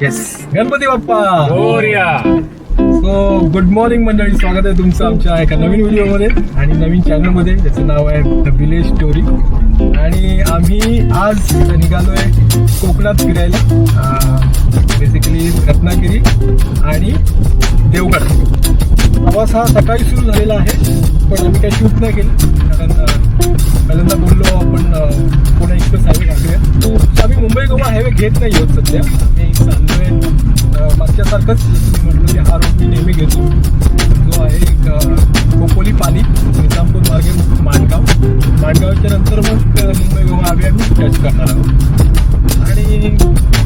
Yes, Ganpati Bappa Morya. So good morning मंडळी, स्वागत आहे तुमचं आमच्या एका नवीन व्हिडिओमध्ये आणि नवीन चॅनलमध्ये, ज्याचं नाव आहे द विलेज स्टोरी. आणि आम्ही आज निघालोय कोकणात फिरायला, बेसिकली रत्नागिरी आणि देवगड. प्रवास हा सकाळी सुरू झालेला आहे, पण आम्ही काही शूट नाही केलं कारण पहिल्यांदा बोललो आपण पुणे एक्सप्रेस हायवे टाकूया. आम्ही मुंबई गोवा हायवे घेत नाही आहोत सध्या. आम्ही चाललोय मागच्यासारखंच, म्हटलं की हा रोड मी नेहमी घेतो, जो आहे खोपोली पाली निजामपूर मार्गे माणगावच्या नंतर मग मुंबई गोवा हायवे आम्ही टच करणार आहोत. आणि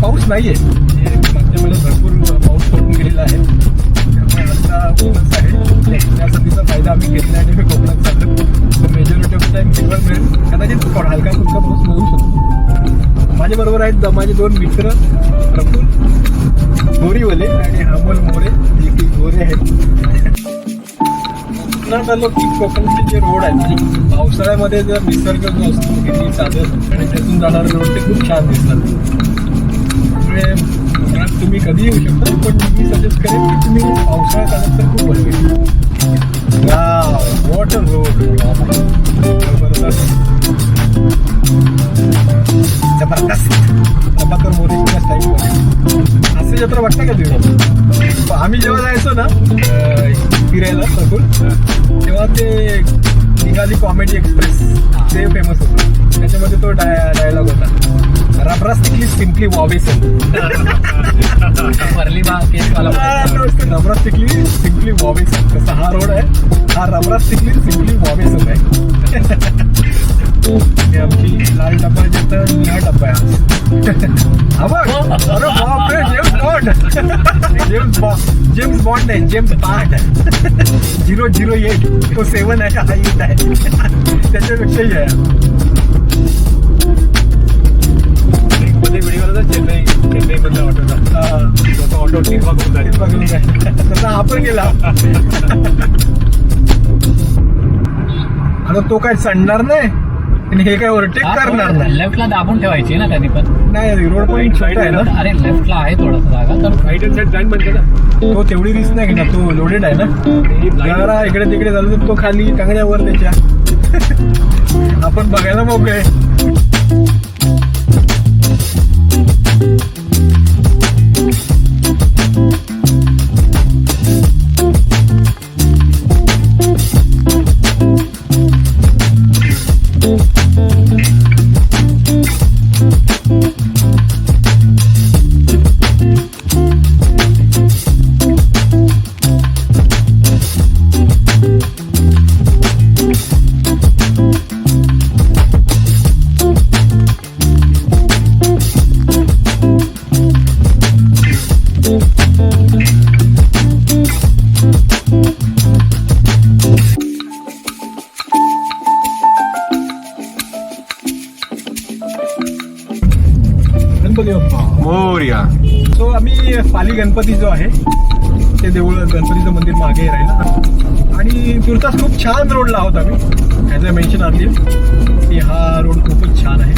पाऊस नाही आहे, मागच्या वेळेला भरपूर पाऊस पडून गेलेला आहे, त्यामुळे आता ऊनच आहे. त्या संधीचा फायदा आम्ही घेतला आणि मी कोकणात चाललो. तर मेजॉरिटी ऑफ टाईम हिरवळ मिळेल, कदाचित हलका फुलका पाऊस मिळू शकतो. माझ्याबरोबर आहेत माझे दोन मित्र, प्रफुल गोरीवले आणि अमोल मोरे, जे की गोरे आहेत. कोकणात आलो की कोकणचे जे रोड आहेत, म्हणजे पावसाळ्यामध्ये जर निसर्ग जो असतो हिरवी चादर आणि त्यातून जाणारे रोड ते खूप छान दिसतात. त्यामुळे कोकणात तुम्ही कधी येऊ शकता, पण मी सजेस्ट करेन की तुम्ही पावसाळ्यात आलात तर खूप बरं होईल. वॉटर रोड जबरदस्त प्रभाकर मोरेच्या स्टाईलमध्ये. हास्य जत्रा बघता का तुम्ही? आम्ही जेव्हा जायचो ना फिरायला सकून, तेव्हा ते निघाली कॉमेडी एक्सप्रेस, ते फेमस होतं. त्याच्यामध्ये तो डायलॉग होता, रबरास्टिकली सिम्पली वॉवेसन. रबरास्टिकली सिम्पली वॉवेसन. तसा हा रोड आहे, हा रबरास्टिकली सिम्पली वॉवेसन आहे. हे आमची लाल डब्बा आहे, तर निळा डब्बा आहे. अरे बापरे, जेम्स बॉन्ड नाही, जेम्स बॉन्ड 008 तो 7 आहे, हा 8 आहे, त्याच्यापेक्षाही आहे. चेन्नई मधला ऑटो तसा हा पण गेला. आता तो काय चढणार नाही आणि हे काय ओव्हरटेक करणार नाही. लेफ्टला दाबून ठेवायची ना त्यांनी पण. नाही, रोड पण छोटा आहे ना. अरे लेफ्टला आहे थोडासा जागा, तर राईट हँड साईड जॉईन बनते ना. तो तेवढी रिस्क नाही घेणार, तो लोडेड आहे ना. जरा इकडे तिकडे झालं तर तो खाली टांगण्यावर त्याच्या. आपण बघायला मोकळे. मोरया. सो आम्ही पाली गणपती जो आहे ते देऊळ, गणपतीचं मंदिर मागे राहिलं. आणि तुर्तास खूप छान रोडला आहोत आम्ही. ॲज अ मेन्शन आली की हा रोड खूपच छान आहे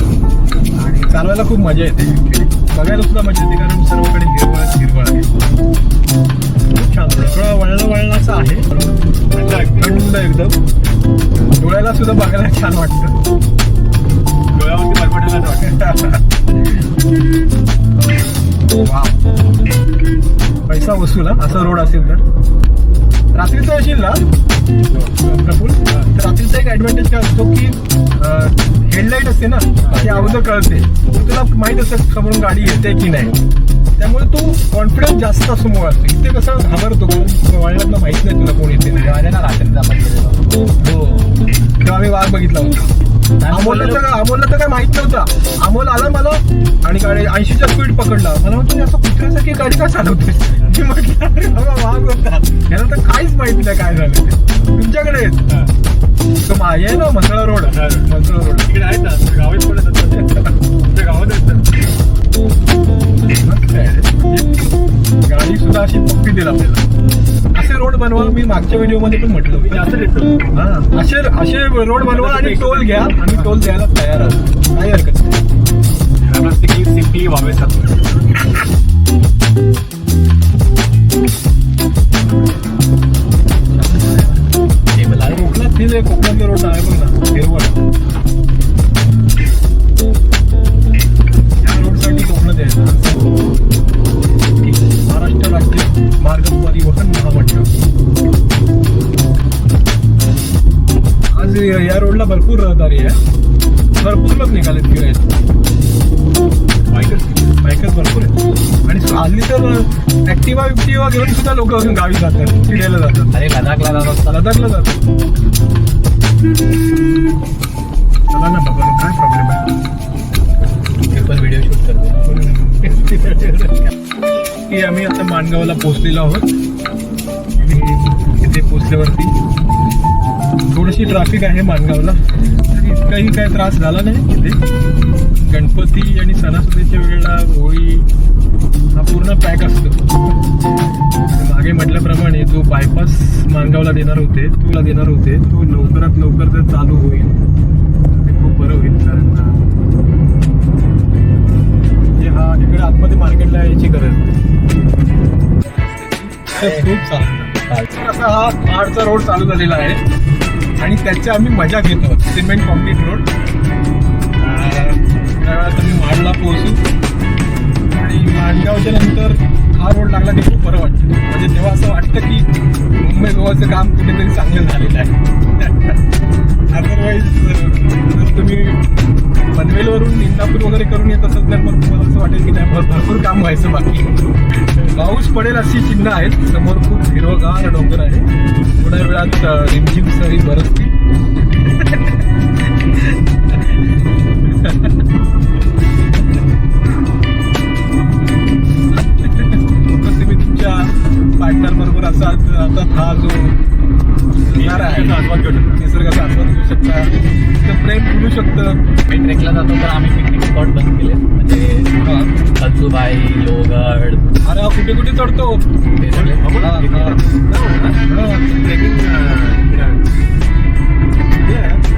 आणि चालवायला खूप मजा येते. बघायला सुद्धा मजा येते कारण सर्वकडे हिरवळ आहे. खूप छान रोड, थोडा वळणाचा आहे, थंड एकदम. डोळ्याला सुद्धा बघायला छान वाटतं. डोळ्यावरती बरबटायला वाटतं. पैसा वसूल असा रोड असेल तर. रात्रीचं असेल ना प्रफुल, तर रात्रीचा एक ऍडव्हान्टेज काय असतो की हेडलाईट असते ना, ती अगोदर कळते, तुला माहित असतं समोरून गाडी येते की नाही. त्यामुळे तू कॉन्फिडन्स जास्त असतो मुळे असतो. इथे कसं घाबरतो, वळणात माहित नाही तुला कोण येते नाही. हो, तेव्हा आम्ही वाघ बघितला होता. अमोलला तर काय माहित नव्हता. अमोल आला मला आणि गाडी 80च्या स्पीड पकडला. मला म्हणतो असं कुत्र्यासारखी गाडी का चालवते. मी म्हटलं अरे बाबा वाघ होता, याला तर काहीच माहित नाही काय झालं ते. तुमच्याकडे तो मागे आहे ना म्हसळा रोड, तिकडे आहेत ना गावात पण तुमच्या गावात आहेत. गाडी सुद्धा अशी पप्पी दिला आपल्याला. असे रोड बनवा, मी मागच्या व्हिडिओमध्ये पण म्हटलं होतं. असे रोड बनवा आणि टोल घ्या, आम्ही टोल द्यायला तयार आहोत, काही हरकत नाही. सिम्पली व्हावे. हल्ली तर ऍक्टिवा बिक्टिवा घेऊन सुद्धा लोक गावी जातात, फिरायला जातात. अरे लडाखला जातात. लडाखला जातात. चला ना बाबा, काय प्रॉब्लेम आहे? ते पण व्हिडिओ शूट करतो. की आम्ही आता माणगावला पोहोचलेलो आहोत. आणि तिथे पोहोचल्यावरती थोडीशी ट्रॅफिक आहे माणगावला, तरी इतकाही काय त्रास झाला नाही. तिथे गणपती आणि सणासुदीच्या वेळेला होळी हा पूर्ण पॅक असतो. मागे म्हटल्याप्रमाणे जो बायपास माणगावला देणार होते, तो लवकरात लवकर जर चालू होईल ते खूप बरं होईल. कारण हा इकडे आतमध्ये मार्केटला यायची गरज नाही. खूप चालू असा हा माडचा रोड चालू झालेला आहे आणि त्याची आम्ही मजा घेतो. Cement concrete road. त्यावेळेस आम्ही माडला पोहोचू आणि माणगावच्या नंतर हा रोड लागला की खूप बरं वाटतं. म्हणजे तेव्हा असं वाटतं की मुंबई गोवाचं काम कुठेतरी चांगलं झालेलं आहे. अदरवाईज जर तुम्ही पनवेलवरून इंदापूर वगैरे करून येत असेल तर मग तुम्हाला असं वाटेल की नाही भरपूर काम व्हायचं बाकी. पाऊस पडेल अशी चिन्ह आहेत. समोर खूप हिरवगार डोंगर आहे. थोड्या वेळात रिमझिम सरी बरसतील. तुम्ही तुमच्या पार्टनर बरोबर असाल तर हा जो निसर्गाचा आस्वाद घेऊ शकता, तिथं प्रेम फुलू शकतं. मी ट्रेकला जातो तर आम्ही पिकनिक स्पॉट बंद केले, म्हणजे कलसुबाई, लोहगड. अरे हा कुठे कुठे चढतो ते सगळे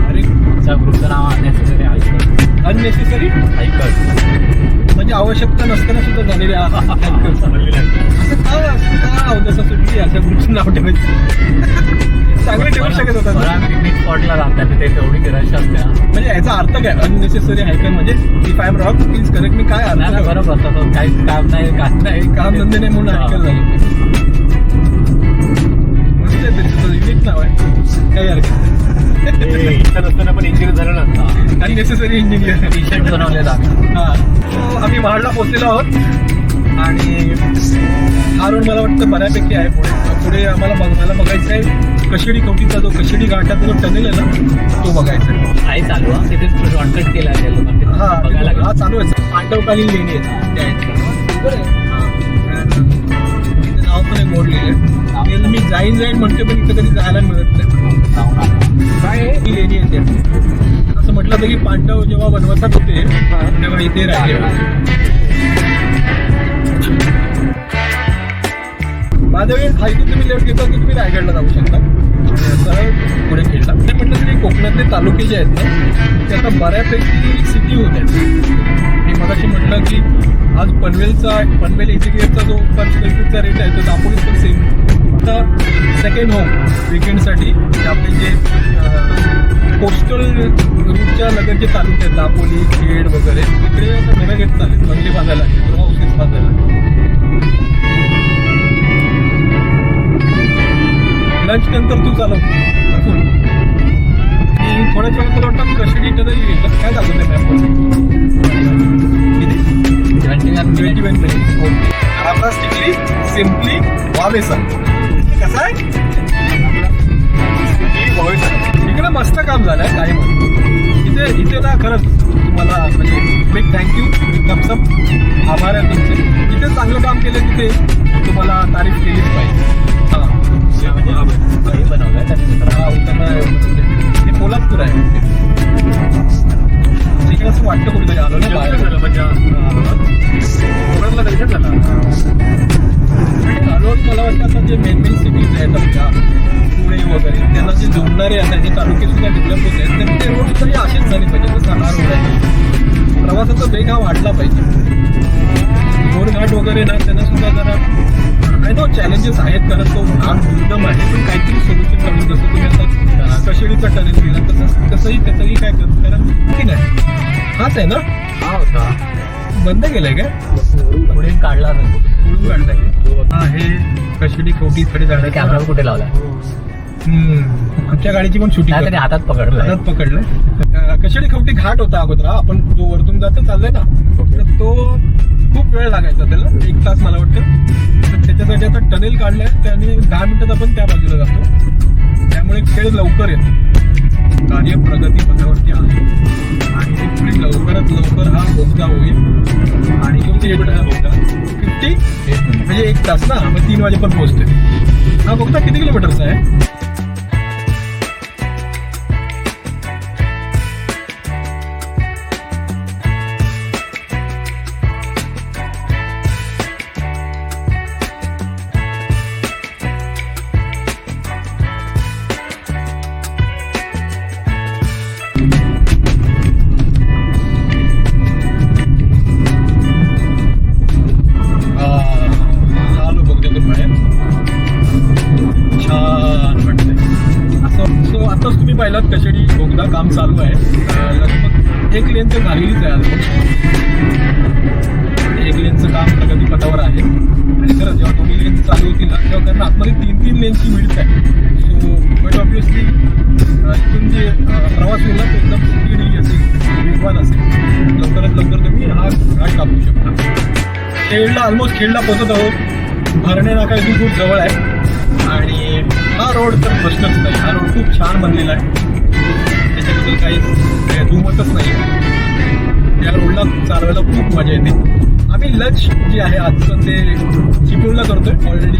अरे त्या ग्रुपचं नाव अननेसेसरी हायकर्स. अननेसेसरी हायकर्स म्हणजे आवश्यकता नसताना सुद्धा झालेले असं काय जसं सुटली अशा ग्रुपचं नाव ठेवायचं. चांगलं ठेवू शकत होता. पिकनिक स्पॉटला जातात तिथे तेवढी रश असते. म्हणजे याचा अर्थ काय अननेसेसरी हायकर म्हणजे if I am wrong please correct मी. काय अर्थ नाही बरोबर असतं. काहीच काम नाही, काय नाही, काम धंदे नाही म्हणून हायकर झालं. युनिक नाव आहे. काही हरकत नसताना पण इंजिनियर झालं ना. अननेसेसरी इंजिनियर टी शर्ट बनवले जातात. हा आम्ही महाडला पोहोचलेलो आहोत आणि हा रोड मला वाटतं बऱ्यापैकी आहे. पुढे आम्हाला बघायचं आहे कशिडी कवटीचा जो कशिडी घाटाचा जो टनेल आहे ना तो बघायचा आहे. चालू आहे तिथे कॉन्ट्रॅक्ट केला आहे हा चालू आहे. पांडवकालीन लेणी आहेत नाव पण एक बोर्ड लिहिलं. मी जाईन म्हणते पण इथं कधी जायला मिळत नाही. काय ही लेणी आहे असं म्हटलं होतं की पांडव जेव्हा वनवासात होते तेव्हा इथे राहिले. माझ्या वेळेस हायकून तुम्ही लेफ्ट घेता की तुम्ही रायगडला जाऊ शकता. सरळ पुढे खेळला. ते म्हटलं तरी कोकणातले तालुके जे आहेत ना ते आता बऱ्यापैकी सिटी होत आहेत. मी मगाशी म्हटलं की आज पनवेल इंटिरियरचा जो पर स्क्वेअर फूटचा रेट आहे तो दापोलीत पण सेम. आता सेकंड होम विकेंडसाठी आपले जे कोस्टल रूटच्या लगतचे तालुके आहेत दापोली, खेड वगैरे तिकडे आता नव्या गेट चालेल. बंगले बांधायला लागले, रो हाऊसेस बांधायला लागले. लंच नंतर तू चालव थोड्याच वेळ तुला वाटतं कशी तरी काय दाखवते मॅपवर 21 मिनिट्स. आपला स्टिकली सिम्पली वावेसन कसं आहे इकडे मस्त काम झालंय. काय म्हणतो इथे ना खरंच तुम्हाला म्हणजे बिग थँक्यू, थम्सअप, आभार आहे तुमचे. इथे चांगलं काम केलं तिथे तुम्हाला तारीफ केलीच पाहिजे. बनवलंय हे पोलादपूर आहे. तिकडे असं वाटतं कुठेतरी आलो ना आलो. मला वाटतं आता जे मेन सिटीज आहेत आपल्या पुणे वगैरे त्यांना जे जोडणारे आता जे तालुके सुद्धा डेव्हलप होत आहेत तर ते रोड तरी असेच झाले पाहिजे. जसा हा रोड आहे प्रवासाचा वेग हा वाढला पाहिजे. घोडघाट वगैरे ना त्यांना सुद्धा जरा आय नो चॅलेंजेस आहेत कारण तो भाग दुर्गम आहे पण काहीतरी सोल्युशन काढून जसं तुम्ही आता कशिडीचा टनेल दिला तसंही त्याचंही काय करतो कारण की नाही हाच आहे ना. हा होता बंद केलंय काय पुढे काढला पुढून काढलाय. हा हे कशिडी कवटीकडे जाणार. कॅमेरा कुठे लावला. आमच्या गाडीची पण शूटिंग तरी हातात पकडलंय. कशिडी खवटी घाट होता अगोदर आपण जो वरतून जातो चाललाय ना तर तो खूप वेळ लागायचा त्याला, 1 तास मला वाटतं. तर त्याच्यासाठी आता टनेल काढलंय, त्याने 10 मिनिटात आपण त्या बाजूला जातो. त्यामुळे खेळ लवकर येतो. कार्य प्रगती पथावरती आहे आणि पुढे लवकरात लवकर हा बोगदा होईल. आणि किती किलोमीटर हा बोगदा? 50 म्हणजे 1 तास ना, मग 3 वाजेपर्यंत पोहोचते. हा बोगदा किती किलोमीटरचा आहे? आलो बोगद्यातून बाहेर. छान वाटतंय असं. सो आताच तुम्ही पाहिलात कशेडी बोगदा काम चालू आहे. लगभग 1 लेन तर झालेलीच आहे ऑलमोस्ट. 1 लेनचं काम प्रगतीपथावर आहे. आणि खरं जेव्हा 2 लेन चालू होतील ना, तेव्हा कारण आतमध्ये 3-3 लेनची मिळत आहे. सो बट ऑब्विसली इथून जे प्रवास होईल ना, तो एकदम स्पीडली असेल, वेगवान असेल. लवकरात लवकर तुम्ही हा घाट कापू शकता. खेडला पोहोचत आहोत. भरणे नाका इथून खूप जवळ आहे. आणि हा रोड तर प्रश्नच नाही. हा रोड खूप छान बनलेला आहे. त्याच्याबद्दल काही दुमतच नाही. या रोडला चालवायला खूप मजा येते. आम्ही लंच जे आहे आजचं ते चिपळूणला करतोय. ऑलरेडी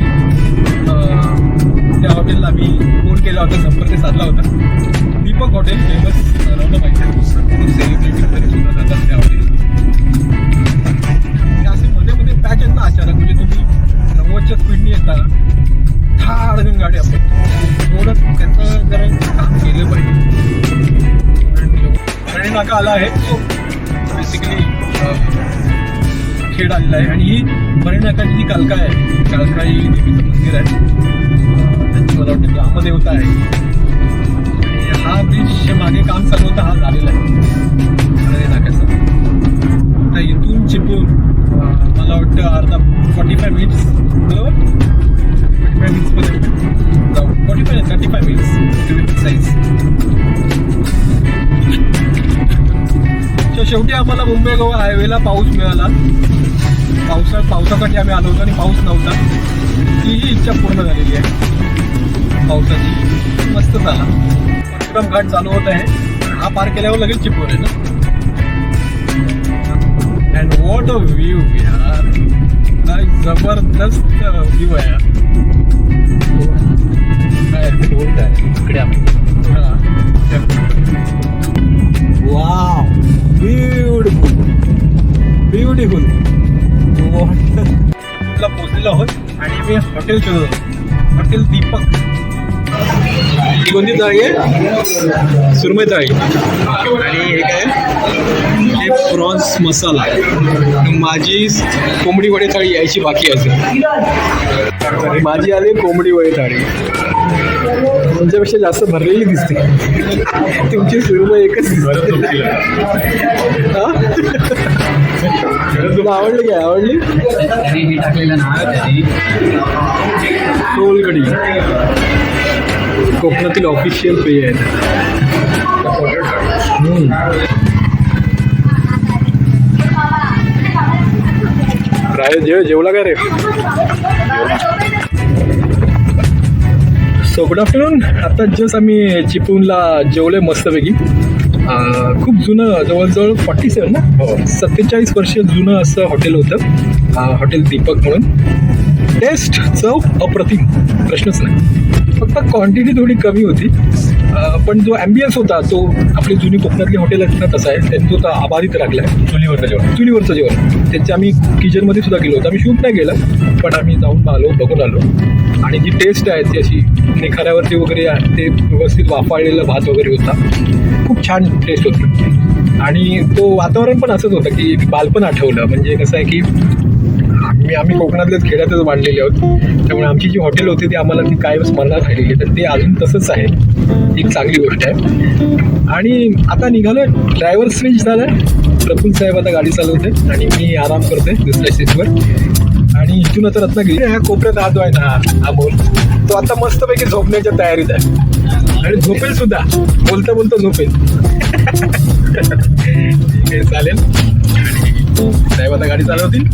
त्या हॉटेलला आम्ही फोन केला होता, संपर्क साधला होता. दीपक हॉटेल फेमस राहणं पाहिजे, सेलिब्रिटी वगैरे सुद्धा जातात त्या हॉटेल. पॅच आहेत ना अचानक, म्हणजे तुम्ही 90च्या स्पीडने येता, धाडकन गाडी आपण थोडं त्याचं जरा काम केलं पाहिजे. भरणे नाका आला आहे. सो बेसिकली खेड आलेला आहे. आणि ही भरणे नाकाची जी कालका आहे, कालकाई देवीचं मंदिर आहे, त्यांची मला वाटतं ग्रामदेवता आहे. आणि हा ब्रिज मागे काम चालू होतं, हा झालेला आहे भरणे नाक्याचा. तर इथून चिपळूण मला वाटतं अर्धा 45 मिनिट्स बरोबर, 45 मिनिट्समध्ये जाऊ. 35 मिनिट्स साईज. शेवटी आम्हाला मुंबई गोवा हायवेला पाऊस मिळाला. पावसासाठी आम्ही आलो होतो आणि पाऊस नव्हता. तीही इच्छा पूर्ण झालेली आहे पावसाची. मस्त झाला. परशुराम घाट चालू होत आहे. हा पार केल्यावर लगेच चिपळूण आहे ना. अँड वॉट अ व्ह्यू यार, काय जबरदस्त व्ह्यू आहे यार. इकडे आपण वाव, ब्युटिफुल ब्युटिफुल. ला पोहोचलेलो आहोत आणि मी हॉटेल शोधत होतो. हॉटेल दीपक. ही कोणती थाळी आहे? सुरमई थाळी. आणि हे काय, हे प्रॉन्स मसाला. माझी कोंबडी वडे थाळी यायची बाकी असेल. माझी आली कोंबडी वडे थाळी. तुमच्यापेक्षा जास्त भरलेली दिसते. तुमची सुरमई एकच दिसते. तुला आवडली काय? आवडली? त्यांनी टाकलेलं नाव सोलकढी. कोकणातील ऑफिशियल पेय आहे. जेवला काय रे? So good afternoon. आता जस्ट आम्ही चिपळूणला जेवलोय मस्तपैकी. खूप जुनं, जवळजवळ 47 ना, 47 वर्ष जुनं असं हॉटेल होतं. हॉटेल दीपक म्हणून. टेस्ट, चव अप्रतिम, प्रश्नच नाही. फक्त क्वांटिटी थोडी कमी होती. पण जो ॲम्बियन्स होता तो आपली जुनी कोकणातली हॉटेल असतात तसा आहे. त्यांनी तो आभारीत राखला आहे. चुलीवरचं जेवण त्यांच्या आम्ही किचनमध्ये सुद्धा गेलो होतो. आम्ही शूट नाही केलं, पण आम्ही जाऊन आलो, बघून आलो. आणि जी टेस्ट आहे ती अशी निखाऱ्यावरती वगैरे ते व्यवस्थित वाफाळलेला भात वगैरे होता. खूप छान टेस्ट होती. आणि तो वातावरण पण असंच होतं की बालपण आठवलं. म्हणजे कसं आहे की आम्ही कोकणातल्याच खेड्यातच वाढलेले आहोत. त्यामुळे आमची जी हॉटेल होती ती आम्हाला ती कायम स्मरणात राहिलेली. तर ते अजून तसंच आहे. एक चांगली गोष्ट आहे. आणि आता निघालोय. ड्रायव्हर स्विच झालाय. प्रफुल्ल साहेब आता गाडी चालवते आणि मी आराम करतोय दुसऱ्या सीटवर. आणि इथून आता रत्नागिरी ह्या कोपऱ्यात राहतो आहे ना हा बोल, तो आता मस्तपैकी झोपण्याच्या तयारीत आहे. आणि झोपेल सुद्धा, बोलता बोलता झोपेल. ठीक आहे, चालेल. साहेब आता गाडी चालवतील.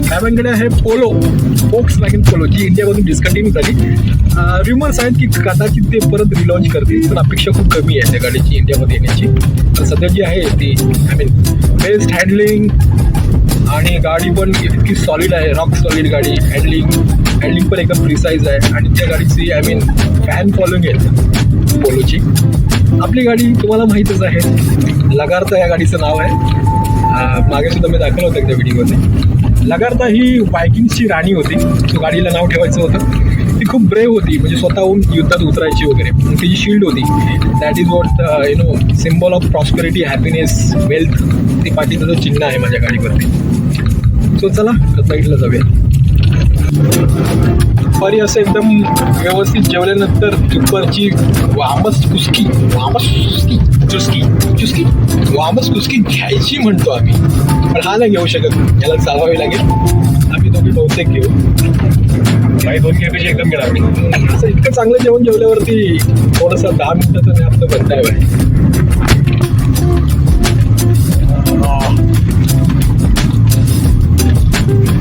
साहेबांकडे आहे पोलो, Volkswagen पोलो, जी इंडियामधून डिस्कंटिन्यू झाली. रिमर्स आहेत की कदाचित ते परत रिलॉन्च करतील, पण अपेक्षा खूप कमी आहे त्या गाडीची इंडियामध्ये येण्याची. तर सध्या जी आहे ती बेस्ट हँडलिंग आणि गाडी पण इतकी सॉलिड आहे, रॉक सॉलिड गाडी. हँडलिंग पण एकदम प्रिसाईज आहे आणि त्या गाडीची फॅन फॉलोइंग आहे पोलोची. आपली गाडी तुम्हाला माहीतच आहे, लगार्ता या गाडीचं नाव आहे. मागे सुद्धा मी दाखवलं होतं त्या व्हिडिओमध्ये. लगार्ता ही वायकिंग्सची राणी होती, तो गाडीला नाव ठेवायचं होतं. ती खूप ब्रेव होती, म्हणजे स्वतःहून युद्धात उतरायची वगैरे. तिची शील्ड होती, that is what symbol of prosperity, happiness, wealth. ती पाठीचं चिन्ह आहे माझ्या गाडीवरती. सो चला रत्नागिरीला जाऊया. दुपारी असं एकदम व्यवस्थित जेवल्यानंतर दुपारची वामस कुस्की घ्यायची म्हणतो आम्ही, पण हा नाही घेऊ शकत, याला चालवावी लागेल. आम्ही दोघे बहुतेक घेऊ, काही 2 घेण्यापेक्षा एकदम घेणार आम्ही. असं इतकं चांगलं जेवण जेवल्यावरती थोडंसं 10 मिनिटाचं नॅप तर बनताय बाई.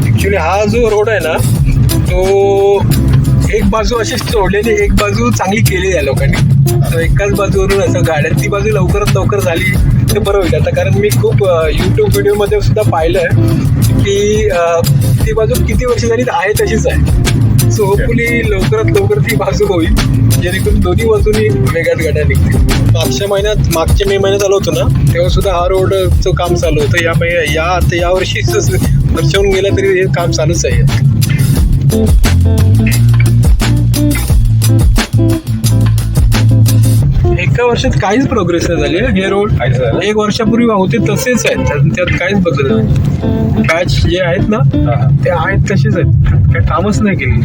ॲक्च्युली हा जो रोड आहे ना, तो एक बाजू अशी सोडलेली, एक बाजू चांगली केली आहे लोकांनी. तर एकाच बाजूवरून असं गाड्या, ती बाजू लवकरात लवकर झाली तर बरं होईल. आता कारण मी खूप यूट्यूब व्हिडिओमध्ये सुद्धा पाहिलं आहे की ती बाजू किती वर्ष झाली आहे तशीच आहे. सो होपफुली लवकरात लवकर ती बाजू होईल, जेणेकरून दोन्ही बाजूनी वेगळ्याच गाड्या निघतील. मागच्या मे महिन्यात आलो होतो ना, तेव्हा सुद्धा हा रोडचं काम चालू होतं. या वर्षीच वर्षाहून गेलं तरी हे काम चालूच आहे. एका वर्षात काहीच प्रोग्रेस नाही झाली. हे रोड 1 वर्षापूर्वी होते तसेच आहेत, त्यात काहीच बदल नाही. पॅच जे आहेत ना ते आहेत तसेच आहेत, काही कामच नाही केली.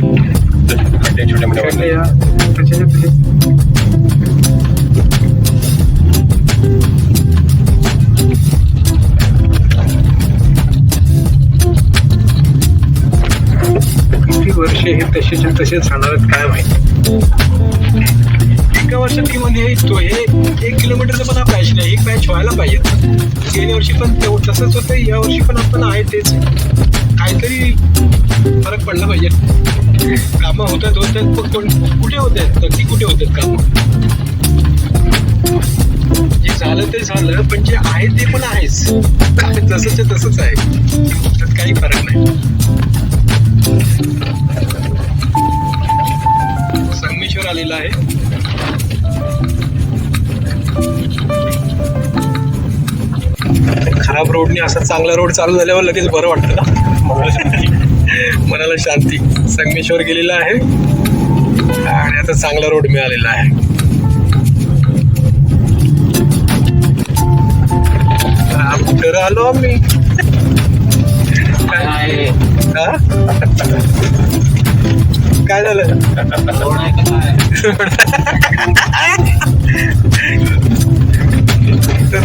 किती वर्ष हे तसेच राहणार काय माहिती. एका वर्षात किंवा हे 1 किलोमीटरचं पण हा पॅच नाही, एक पॅच व्हायला पाहिजे. गेल्या वर्षी पण तसंच होतं, या वर्षी पण आपण आहे तेच. काहीतरी फरक पडला पाहिजे. कामं होतात कुठे होत आहेत, नक्की कुठे होत आहेत कामं. जे झालं ते झालं, पण जे आहे ते पण आहेच, तसंच तसंच आहे, त्यात काही फरक नाही. संगमेश्वर आलेला आहे. खराब रोडने असा चांगला रोड चालू झाल्यावर लगेच बरं वाटतं ना, मनाला शांती. संगमेश्वर गेलेला आहे आणि आता चांगला रोड मिळालेला आहे. कुठं आलो आम्ही, काय झालं.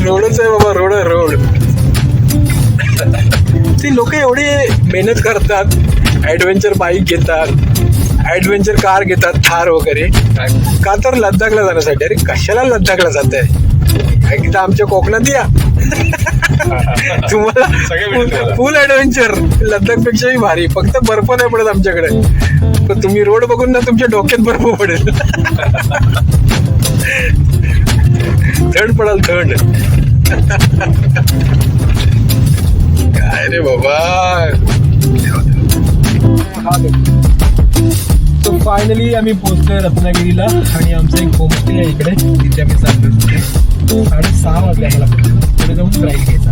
रोडच आहे बाबा, रोड. ती लोक एवढी मेहनत करतात, ॲडव्हेंचर बाईक घेतात, ॲडव्हेंचर कार घेतात, थार वगैरे, का तर लद्दाखला जाण्यासाठी. अरे कशाला लद्दाखला जात आहे, एकदा आमच्या कोकणात या, तुम्हाला फुल ॲडव्हेंचर. लद्दाखपेक्षाही भारी, फक्त बर्फ नाही पडत आमच्याकडे, पण तुम्ही रोड बघून ना तुमच्या डोक्यात बर्फ पडेल. थंड पडाल, थंड. काय रे बाबा. सो फायनली आम्ही पोहोचलोय रत्नागिरीला आणि आमचं एक होमस्टे आहे इकडे, तिथे आम्ही चाललो. 6:30 वाजले आम्हाला पुढे जाऊन राईड घ्यायचा.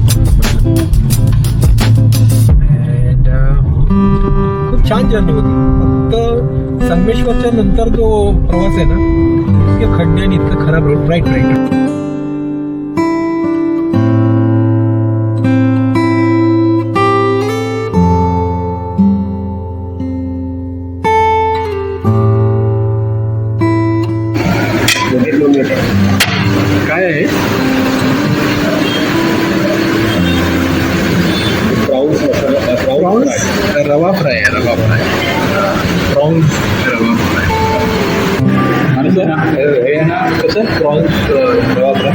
खूप छान जर्नी होती. फक्त संगमेश्वरच्या नंतर जो प्रवास आहे ना, इतके खड्डे आणि इतकं खराब रोड. राईट. काय आहे प्रॉन्स रवा फ्राय प्रॉन्स रवा फ्राय. हे ना कसं प्रॉन्स रवा फ्राय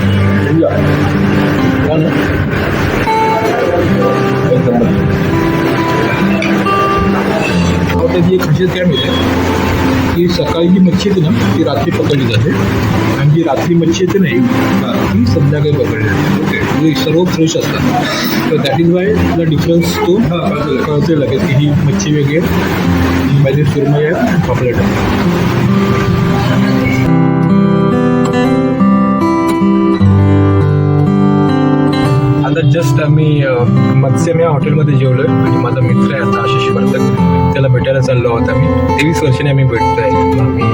हॉटेलची एक खासियत काय मिळते की सकाळी जी मच्छी येते ना ती रात्री पकडली जाते आणि जी रात्री मच्छी येते नाही ती संध्याकाळी पकडली जाते. ओके, म्हणजे सर्व फ्रेश असतात. तर दॅट इज वाय तुला डिफरन्स तो कळते लगेच की ही मच्छी वेगळी आहे, ही माझी सुरमई आहे, पापलेट आहे. आता जस्ट आम्ही मत्स्यम या हॉटेलमध्ये जेवलोय आणि माझा मित्र आहे आता आशिष वर्धक, त्याला भेटायला चाललो आहोत आम्ही. 23 वर्षांनी आम्ही भेटतोय. आम्ही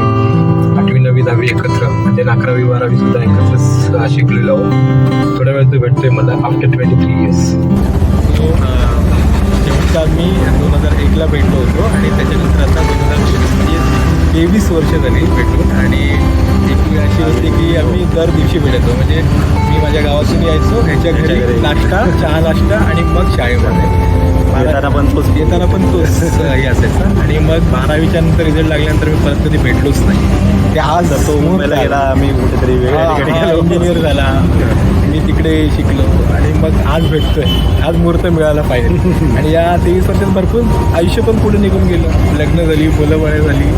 8वी 9वी 10वी एकत्र म्हणजे 11वी 12वी सुद्धा एकत्रच शिकलेलो आहोत. थोड्या वेळ तो भेटतोय मला आफ्टर 23 इयर्स. शेवटचा आम्ही 2001ला भेटलो होतो आणि त्याच्यानंतर आता 2024 म्हणजे 23 वर्ष झाली भेटून. आणि एक वेळ अशी होती की आम्ही दर दिवशी भेटायचो. म्हणजे मी माझ्या गावातून यायचो, ह्याच्या घरी नाश्ता, चहा नाश्ता आणि मग शाळेमध्ये येताना पण तोच हे असायचा. आणि मग 12वीच्या नंतर रिझल्ट लागल्यानंतर मी परत कधी भेटलोच नाही. ते आज तो मुंबईला गेला, आम्ही कुठेतरी वेगळ्या ठिकाणी गेलो, इंजिनियर झाला, मी तिकडे शिकलो आणि मग आज भेटतोय. आज मुहूर्त मिळाला पाहिजे. आणि या 23 वर्षात भरपूर आयुष्य पण पुढे निघून गेलं. लग्न झाली, मुलं बाळ झाली,